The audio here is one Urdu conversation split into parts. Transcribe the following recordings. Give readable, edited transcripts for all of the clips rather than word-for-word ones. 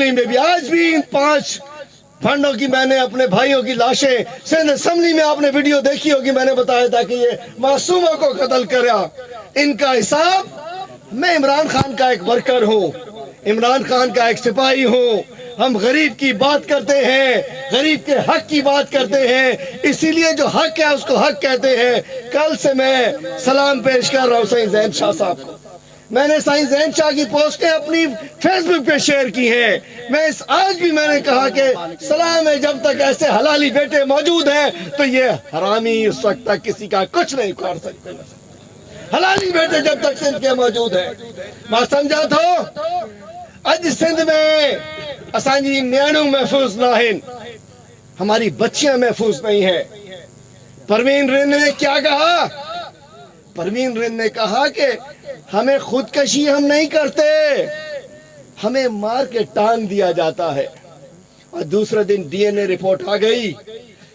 اسمبلی میں بھی آج بھی ان 5 فنڈوں کی میں نے اپنے بھائیوں کی لاشیں سندھ اسمبلی میں آپ نے ویڈیو دیکھی ہوگی، میں نے بتایا تھا کہ یہ معصوموں کو قتل کرا، ان کا حساب۔ میں عمران خان کا ایک ورکر ہوں، عمران خان کا ایک سپاہی ہوں، ہم غریب کی بات کرتے ہیں، غریب کے حق کی بات کرتے ہیں، اسی لیے جو حق ہے اس کو حق کہتے ہیں۔ کل سے میں سلام پیش کر رہا ہوں سائیں زین شاہ صاحب کو، میں نے سائیں زین شاہ کی پوسٹیں اپنی فیس بک پہ شیئر کی ہیں۔ آج بھی میں نے کہا کہ سلام ہے، جب تک ایسے حلالی بیٹے موجود ہیں تو یہ حرامی اس وقت تک کسی کا کچھ نہیں کر سکتے۔ حلالی بیٹے جب تک سندھ کے موجود ہیں، میں سمجھا تو اج سندھ میں اسانجی نیانو محفوظ نہ ہیں، ہماری بچیاں محفوظ نہیں ہیں۔ پروین رند نے کیا کہا؟ پروین رند نے کہا کہ ہمیں خودکشی ہم نہیں کرتے، ہمیں مار کے ٹانگ دیا جاتا ہے۔ اور دوسرے دن ڈی این اے رپورٹ آ گئی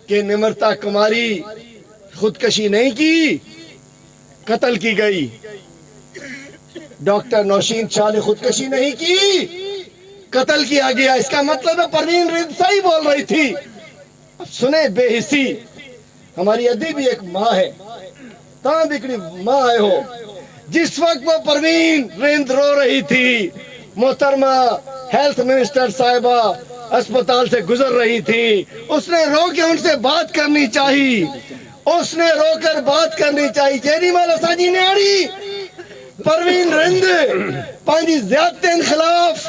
کہ نمرتا کماری خودکشی نہیں کی، قتل کی گئی۔ ڈاکٹر نوشین شاہ نے خودکشی نہیں کی، قتل کیا گیا۔ اس کا مطلب ہے پروین رند صحیح بول رہی تھی۔ اب سنیں بے حسی، ہماری ادی بھی ایک ماں ہے، تاں بکڑی ماں آئے ہو۔ جس وقت وہ پروین رند رو رہی تھی، محترمہ ہیلتھ منسٹر صاحبہ اسپتال سے گزر رہی تھی، اس نے رو کے ان سے بات کرنی چاہی، اس نے رو کر بات کرنی چاہی۔ جیری مالا ساجی نیاڑی پروین رند پانچی زیادتین خلاف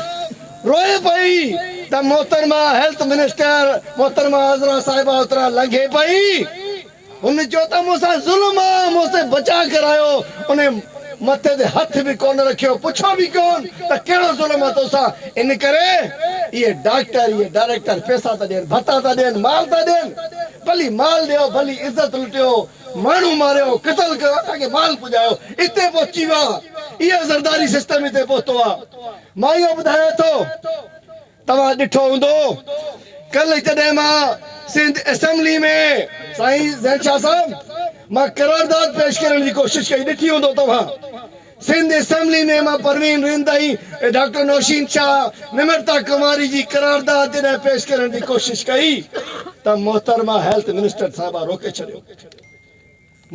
روئے پئی، تا محترمہ ہیلتھ منسٹر محترمہ عذرا صاحبہ اترا لنگے پئی۔ انہیں چوتا موسا ظلم موسے بچا کر آئیو، انہیں متے دے ہاتھ بھی کون رکھیو، پوچھو بھی کون تا کیڑا ظلم تو سا ان کرے۔ یہ ڈاکٹر یہ ڈائریکٹر پیسہ تا دین، بھتا تا دین، مال تا دین، بھلی مال دیو، بھلی عزت لٹیو، مانو ماریو، قتل کرو تاکہ مال پجایو، اتے پہنچی وا، یہ زرداری سسٹم اتے پہنچو وا۔ مائیو بدھایا تو تمہاں ڈٹھو ہندو کل جڈے ماں سندھ اسمبلی میں سائیں زین شاہ صاحب ماں قرارداد پیش کرنے کی کوشش کی، ڈٹھی ہوں تو وہاں سندھ اسمبلی میں ماں پروین رند آئی ڈاکٹر نوشین شاہ نمرتا کماری جی قرارداد جنہیں پیش کرنے کی کوشش کی، تب محترمہ ہیلتھ منسٹر صاحبہ روکے چھڑے۔